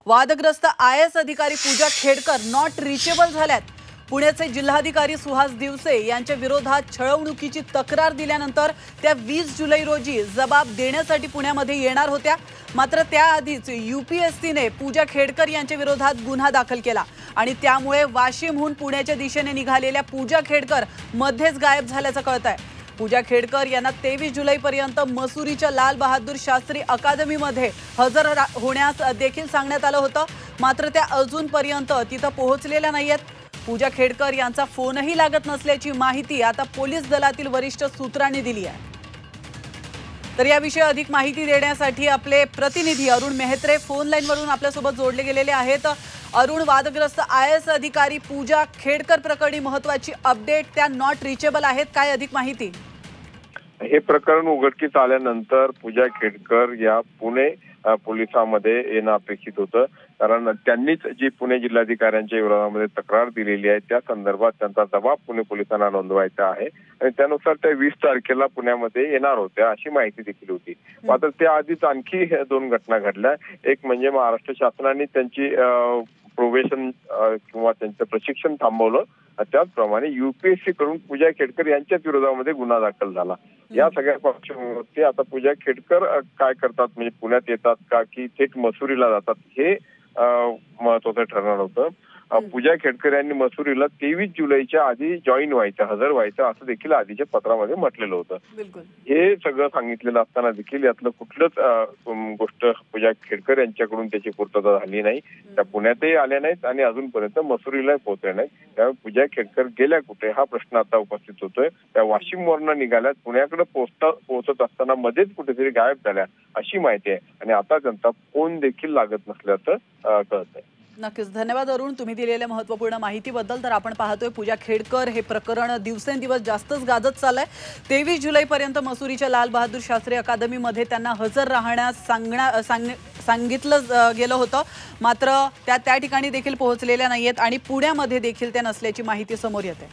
वादग्रस्त IAS अधिकारी पूजा Khedkar not reachable झाल्यात। पुण्याचे जिल्हाधिकारी सुहास दिवसे यांच्या विरोधात छळवणुकीची तक्रार दिल्यानंतर त्या 20 जुलै रोजी जबाब देण्यासाठी पुण्यामध्ये येणार होत्या। मात्र त्याआधीच UPSCने पूजा खेडकर यांच्या विरोधात गुन्हा दाखल केला आणि त्यामुळे वाशिमहून पुण्याच्या दिशेने निघालेल्या पूजा खेडकर मध्येच गायब झाल्याचं कळतंय। पूजा खेडकर यांना 23 जुलैपर्यंत मसुरीच्या लाल बहादूर शास्त्री अकादमीमध्ये हजर होण्यास देखील सांगण्यात आलं होतं। मात्र त्या अजूनपर्यंत तिथं पोहोचलेल्या नाहीयेत। पूजा खेडकर यांचा फोनही लागत नसल्याची माहिती आता पोलीस दलातील वरिष्ठ सूत्रांनी दिली आहे। तर याविषयी अधिक माहिती देण्यासाठी आपले प्रतिनिधी अरुण मेहत्रे फोन लाईनवरून आपल्यासोबत जोडले गेलेले आहेत। अरुण, वादग्रस्त IAS अधिकारी पूजा खेडकर प्रकरणी महत्त्वाची अपडेट, त्या नॉट रिचेबल आहेत, काय अधिक माहिती? हे प्रकरण उघडकीस आल्यानंतर पूजा खेडकर या पुणे पोलिसांमध्ये येणं अपेक्षित होतं, कारण त्यांनीच जी पुणे जिल्हाधिकाऱ्यांच्या विरोधामध्ये तक्रार दिलेली आहे त्या संदर्भात त्यांचा जबाब पुणे पोलिसांना नोंदवायचा आहे आणि त्यानुसार त्या 20 तारखेला पुण्यामध्ये येणार होत्या अशी माहिती देखील होती। मात्र त्याआधीच आणखी 2 घटना घडल्या। एक म्हणजे महाराष्ट्र शासनाने त्यांची प्रोबेशन किंवा त्यांचं प्रशिक्षण थांबवलं, त्याचप्रमाणे UPSC कडून पूजा खेडकर यांच्याच विरोधामध्ये गुन्हा दाखल झाला। या सगळ्या पार्श्वभूमीवरती आता पूजा खेडकर काय करतात, म्हणजे पुण्यात येतात का की थेट मसुरीला जातात, हे महत्त्वाचं ठरणार होतं। पूजा खेडकर यांनी मसुरीला 23 जुलैच्या आधी जॉईन व्हायचं, हजर व्हायचं असं देखील आधीच्या पत्रामध्ये म्हटलेलं होतं। हे सगळं सांगितलेलं असताना देखील यातलं कुठलंच गोष्ट पूजा खेडकर यांच्याकडून त्याची पूर्तता झाली नाही। त्या पुण्यातही आल्या नाहीत आणि अजूनपर्यंत मसुरीला पोहोचल्या नाहीत। त्यामुळे पूजा खेडकर गेल्या कुठे हा प्रश्न आता उपस्थित होतोय। त्या वाशिमवरून निघाल्यात, पुण्याकडे पोहोचत असताना मध्येच कुठेतरी गायब झाल्या अशी माहिती आहे आणि आता त्यांचा फोन देखील लागत नसल्याचं कळतंय। नक्कीच, धन्यवाद अरुण, तुम्ही दिलेल्या महत्त्वपूर्ण माहितीबद्दल। तर आपण पाहतोय पूजा खेडकर हे प्रकरण दिवसेंदिवस जास्तच गाजत चाललंय। 23 जुलैपर्यंत मसुरीच्या लाल बहादूर शास्त्री अकादमीमध्ये त्यांना हजर राहण्यास सांगितलं गेलं होतं। मात्र त्या ठिकाणी देखील पोहोचलेल्या नाहीयेत आणि पुण्यामध्ये देखील त्या नसल्याची माहिती समोर येते।